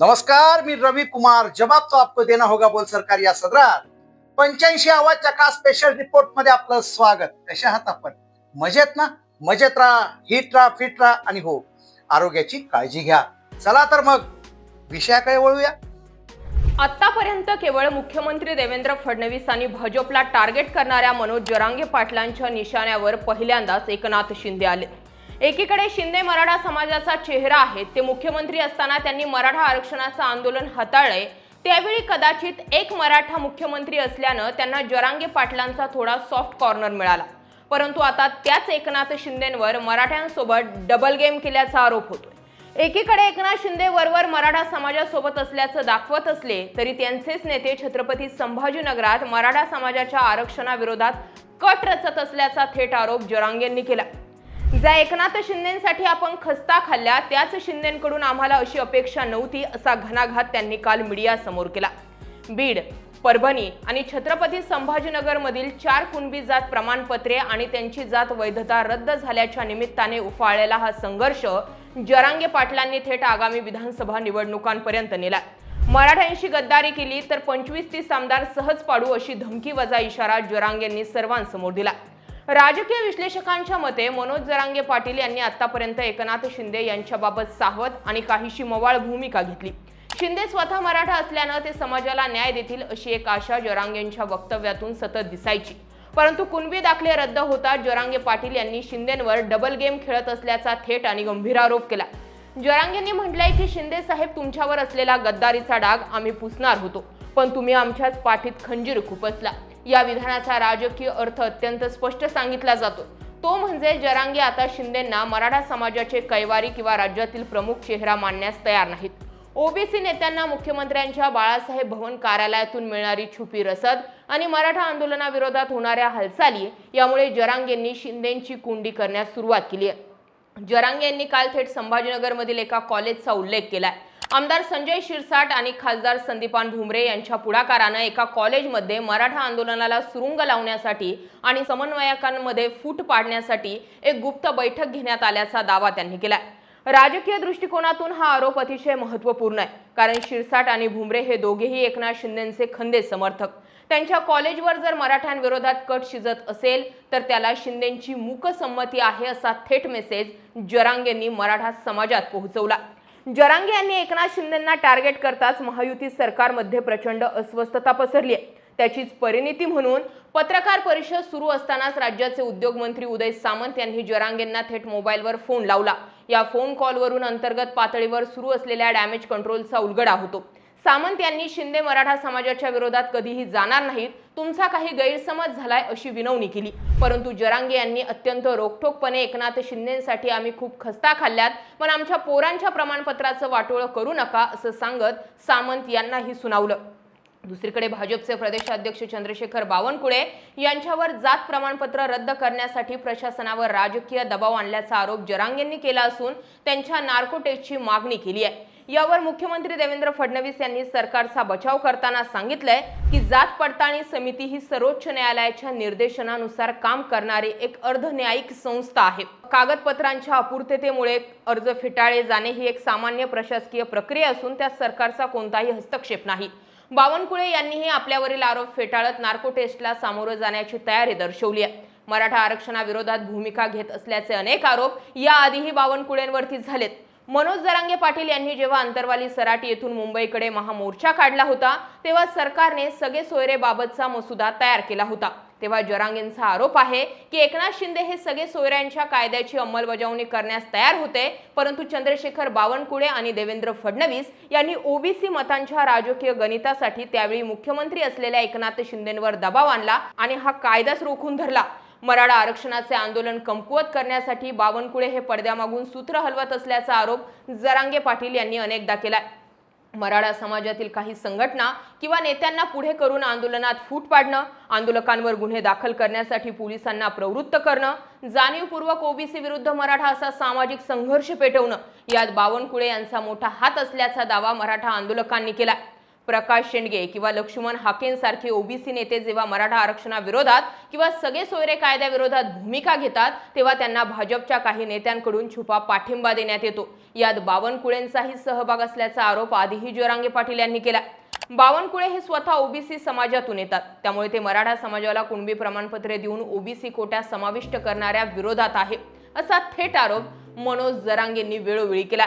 नमस्कार, मी रवि कुमार। जवाब तो आपको देना होगा बोल सरकार या सदरात 85 आवाजच्या का स्पेशल रिपोर्ट मध्ये आपलं स्वागत। कशा आहात आपण? मजेत ना? मजेत राहा, हिट राहा, फिट राहा आणि हो, आरोग्याची काळजी घ्या। चला तर मग विषयाकडे वळूया। आतापर्यंत केवळ मुख्यमंत्री देवेंद्र फडणवीस आणि भाजपला टार्गेट करणाऱ्या मनोज जरांगे पाटलांच्या निशाण्यावर पहिल्यांदाच एकनाथ शिंदे आले। एकीकडे शिंदे मराठा समाजाचा चेहरा आहेत, ते मुख्यमंत्री असताना त्यांनी मराठा आरक्षणाचं आंदोलन हाताळले। त्यावेळी कदाचित एक मराठा मुख्यमंत्री असल्यानं त्यांना जरांगे पाटलांचा थोडा सॉफ्ट कॉर्नर मिळाला। परंतु आता त्याच एकनाथ शिंदेंवर मराठ्यांसोबत डबल गेम केल्याचा आरोप होतोय। एकीकडे एकनाथ शिंदे वरवर मराठा समाजासोबत असल्याचं दाखवत असले तरी त्यांचेच नेते छत्रपती संभाजीनगरात मराठा समाजाच्या आरक्षणाविरोधात कट रचत असल्याचा थेट आरोप जरांगेंनी केला। ज्या एकनाथ शिंदेंसाठी आपण खस्ता खाल्ल्या त्याच शिंदेंकडून आम्हाला अशी अपेक्षा नव्हती, असा घणाघात त्यांनी काल मीडिया समोर केला। बीड, परभणी आणि छत्रपती संभाजीनगर मधील 4 कुणबी जात प्रमाणपत्रे आणि त्यांची जात वैधता रद्द झाल्याच्या निमित्ताने उफाळलेला हा संघर्ष जरांगे पाटलांनी थेट आगामी विधानसभा निवडणुकांपर्यंत नेला। मराठ्यांशी गद्दारी केली तर 25-30 आमदार सहज पाडू अशी धमकी वजा इशारा जरांगेंनी सर्वांसमोर दिला। राजकीय विश्लेषकांच्या मते मनोज जरांगे पाटील यांनी आतापर्यंत एकनाथ शिंदे यांच्याबाबत सावध आणि काहीशी मवाळ भूमिका घेतली। शिंदे स्वतः मराठा असल्यानं ते समाजाला न्याय देतील अशी एक आशा जरांगेंच्या वक्तव्यातून सतत दिसायची। परंतु कुणबी दाखले रद्द होता जरांगे पाटील यांनी शिंदेंवर डबल गेम खेळत असल्याचा थेट आणि गंभीर आरोप केला। जरांगेंनी म्हटलंय की शिंदे साहेब, तुमच्यावर असलेला गद्दारीचा डाग आम्ही पुसणार होतो, पण तुम्ही आमच्याच पाठीत खंजीर खुपसला। या विधानाचा राजकीय अर्थ अत्यंत स्पष्ट सांगितला जातो, तो म्हणजे जरांगे आता शिंदेंना मराठा समाजाचे कैवारी किंवा राज्यातील प्रमुख चेहरा मानण्यास तयार नाहीत। ओबीसी नेत्यांना मुख्यमंत्र्यांच्या बाळासाहेब भवन कार्यालयातून मिळणारी छुपी रसद आणि मराठा आंदोलनाविरोधात होणाऱ्या हालचाली यामुळे जरांगेंनी शिंदेंची कुंडी करण्यास सुरुवात केली आहे। जरांगे यांनी काल थेट संभाजीनगरमधील एका कॉलेजचा उल्लेख केलाय। आमदार संजय शिरसाट आणि खासदार संदीपान भुमरे यांच्या पुढाकारानं एका कॉलेजमध्ये मराठा आंदोलनाला सुरुंग लावण्यासाठी आणि समन्वयकांमध्ये फूट पाडण्यासाठी एक गुप्त बैठक घेण्यात आल्याचा दावा त्यांनी केलाय। राजकीय दृष्टिकोनातून हा आरोप अतिशय महत्त्वपूर्ण आहे, कारण शिरसाट आणि भुमरे हे दोघेही एकनाथ शिंदेंचे खंदे समर्थक। त्यांच्या कॉलेजवर जर मराठ्यांविरोधात कट शिजत असेल तर त्याला शिंदेंची मूकसंमती आहे, असा थेट मेसेज जरांगेंनी मराठा समाजात पोहोचवला। जरांगे यांनी एकनाथ शिंदेंना टार्गेट करताच महायुती सरकारमध्ये प्रचंड अस्वस्थता पसरली आहे। त्याचीच परिणिती म्हणून पत्रकार परिषद सुरू असतानाच राज्याचे उद्योगमंत्री उदय सामंत यांनी जरांगेंना थेट मोबाईलवर फोन लावला। या फोन कॉलवरून अंतर्गत पातळीवर सुरू असलेल्या डॅमेज कंट्रोलचा उलगडा होतो। सामंत यांनी शिंदे मराठा समाजाच्या विरोधात कधीही जाणार नाहीत, तुमचा काही गैरसमज झालाय अशी विनवणी केली। परंतु जरांगे यांनी अत्यंत रोखठोकपणे एकनाथ शिंदेंसाठी आम्ही खूप खस्ता खाल्ल्यात, पण आमच्या पोरांच्या प्रमाणपत्राचं वाटोळं करू नका असं सांगत सामंत यांनाही सुनावलं। दुसरीकडे भाजपचे प्रदेशाध्यक्ष चंद्रशेखर बावनकुळे यांच्यावर जात प्रमाणपत्र रद्द करण्यासाठी प्रशासनावर राजकीय दबाव आणल्याचा आरोप जरांगेंनी केला असून त्यांच्या नार्को टेस्टची मागणी केली आहे। यावर मुख्यमंत्री देवेंद्र फडणवीस यांनी सरकारचा बचाव करताना सांगितलंय की जात पडताळणी समिती ही सर्वोच्च न्यायालयाच्या निर्देशनानुसार काम करणारी एक अर्धन्यायिक संस्था आहे। कागदपत्रांच्या अपूर्ततेमुळे अर्ज फेटाळले जाणे ही एक सामान्य प्रशासकीय प्रक्रिया असून त्यात सरकारचा कोणताही हस्तक्षेप नाही। बावनकुळे यांनीही आपल्यावरील आरोप फेटाळत नार्को टेस्टला सामोरं जाण्याची तयारी दर्शवली आहे। मराठा आरक्षणाविरोधात भूमिका घेत असल्याचे अनेक आरोप याआधीही बावनकुळेंवरती झालेत। मनोज जरांगे पाटील यांनी जेव्हा अंतरवाली सराटी येथून मुंबईकडे महामोर्चा काढला होता तेव्हा सरकारने सगळे सोयरेबाबतचा मसुदा तयार केला होता। तेव्हा जरांगेंचा आरोप आहे की एकनाथ शिंदे हे सगळे सोयऱ्यांच्या कायद्याची अंमलबजावणी करण्यास तयार होते, परंतु चंद्रशेखर बावनकुळे आणि देवेंद्र फडणवीस यांनी ओबीसी मतांच्या राजकीय गणितासाठी त्यावेळी मुख्यमंत्री असलेल्या एकनाथ शिंदेंवर दबाव आणला आणि हा कायदाच रोखून धरला। मराठा आरक्षणाचे आंदोलन कमकुवत करण्यासाठी बावनकुळे हे पडद्यामागून सूत्र हलवत असल्याचा आरोप जरांगे पाटील यांनी अनेकदा केलाय। मराठा समाजातील काही संघटना किंवा नेत्यांना पुढे करून आंदोलनात फूट पाडणं, आंदोलकांवर गुन्हे दाखल करण्यासाठी पोलिसांना प्रवृत्त करणं, जाणीवपूर्वक ओबीसी विरुद्ध मराठा असा सामाजिक संघर्ष पेटवणं यात बावनकुळे यांचा मोठा हात असल्याचा दावा मराठा आंदोलकांनी केला। प्रकाश शेंडगे किंवा लक्ष्मण हाकेंसारखे ओबीसी नेते जेव्हा मराठा आरक्षणाविरोधात किंवा सगळे सोयरे कायद्याविरोधात भूमिका घेतात तेव्हा त्यांना भाजपच्या काही नेत्यांकडून छुपा पाठिंबा देण्यात येतो। यात बावनकुळेंचाही सहभाग असल्याचा आरोप आधीही जरांगे पाटील यांनी केला। बावनकुळे हे स्वतः ओबीसी समाजातून येतात, त्यामुळे ते मराठा समाजाला कुणबी प्रमाणपत्रे देऊन ओबीसी कोट्यात समाविष्ट करणाऱ्या विरोधात आहे, असा थेट आरोप मनोज जरांगेंनी वेळोवेळी केला।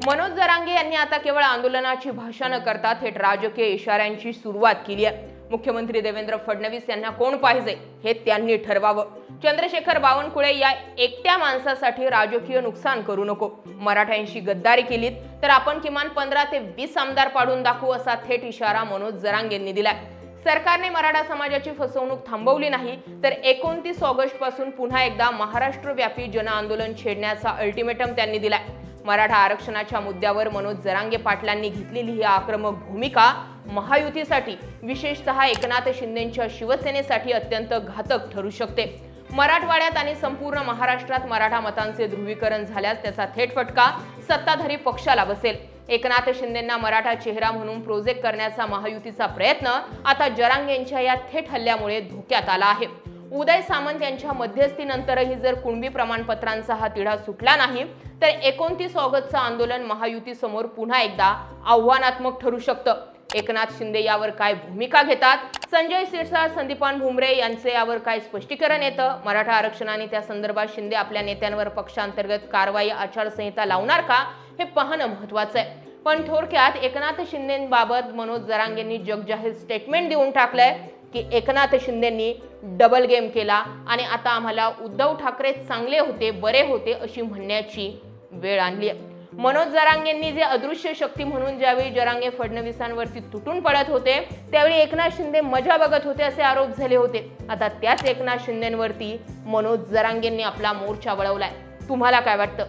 मनोज जरांगे यांनी आता केवळ आंदोलनाची भाषा न करता थेट राजकीय इशाऱ्यांची सुरुवात केली आहे। मुख्यमंत्री देवेंद्र फडणवीस यांना कोण पाहिजे हे त्यांनी ठरवावं। चंद्रशेखर बावनकुळे या एकट्या माणसासाठी राजकीय नुकसान करू नको। मराठ्यांशी गद्दारी केलीत तर आपण किमान 15 ते 20 आमदार पाडून दाखवू, असा थेट इशारा मनोज जरांगेंनी दिलाय। सरकारने मराठा समाजाची फसवणूक थांबवली नाही तर 29 ऑगस्ट पासून पुन्हा एकदा महाराष्ट्रव्यापी जन आंदोलन छेडण्याचा अल्टिमेटम त्यांनी दिलाय। मराठा आरक्षणाच्या मुद्द्यावर मनोज जरांगे पाटलांनी घेतलेली ही आक्रमक भूमिका महायुतीसाठी, विशेषतः एकनाथ शिंदेंच्या शिवसेनेसाठी अत्यंत घातक ठरू शकते। मराठवाड्यात आणि संपूर्ण महाराष्ट्रात मराठा मतांचे ध्रुवीकरण झाल्यास त्याचा थेट फटका सत्ताधारी पक्षाला बसेल। एकनाथ शिंदेंना मराठा चेहरा म्हणून प्रोजेक्ट करण्याचा महायुतीचा प्रयत्न आता जरांगेंच्या या थेट हल्ल्यामुळे धोक्यात आला आहे। उदय सामंत यांच्या मध्यस्थीनंतरही जर कुणबी प्रमाणपत्रांचा हा तिढा सुटला नाही तर 29 ऑगस्टचं आंदोलन महायुतीसमोर पुन्हा एकदा आव्हानात्मक ठरू शकतं। एकनाथ शिंदे यावर काय भूमिका घेतात, संजय सिरसाट, संदीपान भुमरे यांचे यावर काय स्पष्टीकरण येतं, मराठा आरक्षण आणि त्या संदर्भात शिंदे आपल्या नेत्यांवर पक्षांतर्गत कारवाई आचारसंहिता लावणार का, हे पाहणं महत्त्वाचं आहे। पण थोडक्यात एकनाथ शिंदेंबाबत मनोज जरांगेंनी जगजाहीर स्टेटमेंट देऊन टाकलंय की एकनाथ शिंदेंनी डबल गेम केला आणि आता आम्हाला उद्धव ठाकरे चांगले होते, बरे होते अशी म्हणण्याची वेळ आणली आहे। मनोज जरांगेंनी जे अदृश्य शक्ती म्हणून ज्यावेळी जरांगे फडणवीसांवरती तुटून पडत होते त्यावेळी एकनाथ शिंदे मजा बघत होते असे आरोप झाले होते। आता त्याच एकनाथ शिंदेंवरती मनोज जरांगेंनी आपला मोर्चा वळवलाय। तुम्हाला काय वाटतं?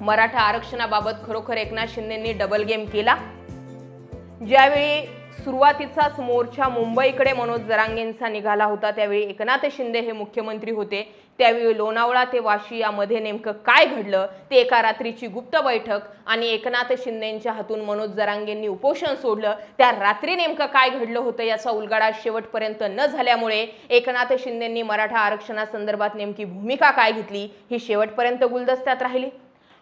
मराठा आरक्षणाबाबत खरोखर एकनाथ शिंदेंनी डबल गेम केला? ज्यावेळी सुरुवातीचाच मोर्चा मुंबईकडे मनोज जरांगेंचा निघाला होता त्यावेळी एकनाथ शिंदे हे मुख्यमंत्री होते, त्यावेळी लोणावळा ते वाशी यामध्ये नेमकं काय घडलं ते एका रात्रीची गुप्त बैठक आणि एकनाथ शिंदेंच्या हातून मनोज जरांगेंनी उपोषण सोडलं, त्या रात्री नेमकं काय घडलं होतं याचा उलगडा शेवटपर्यंत न झाल्यामुळे एकनाथ शिंदेंनी मराठा आरक्षणासंदर्भात नेमकी भूमिका काय घेतली ही शेवटपर्यंत गुलदस्त्यात राहिली।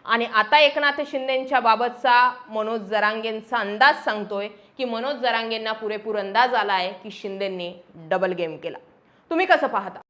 आणि आता एकनाथ शिंदेंच्या बाबतचा मनोज जरांगेंचा अंदाज सांगतोय की मनोज जरांगेंना पुरेपूर अंदाज आलाय की शिंदेंनी डबल गेम केला। तुम्ही कसं पाहता?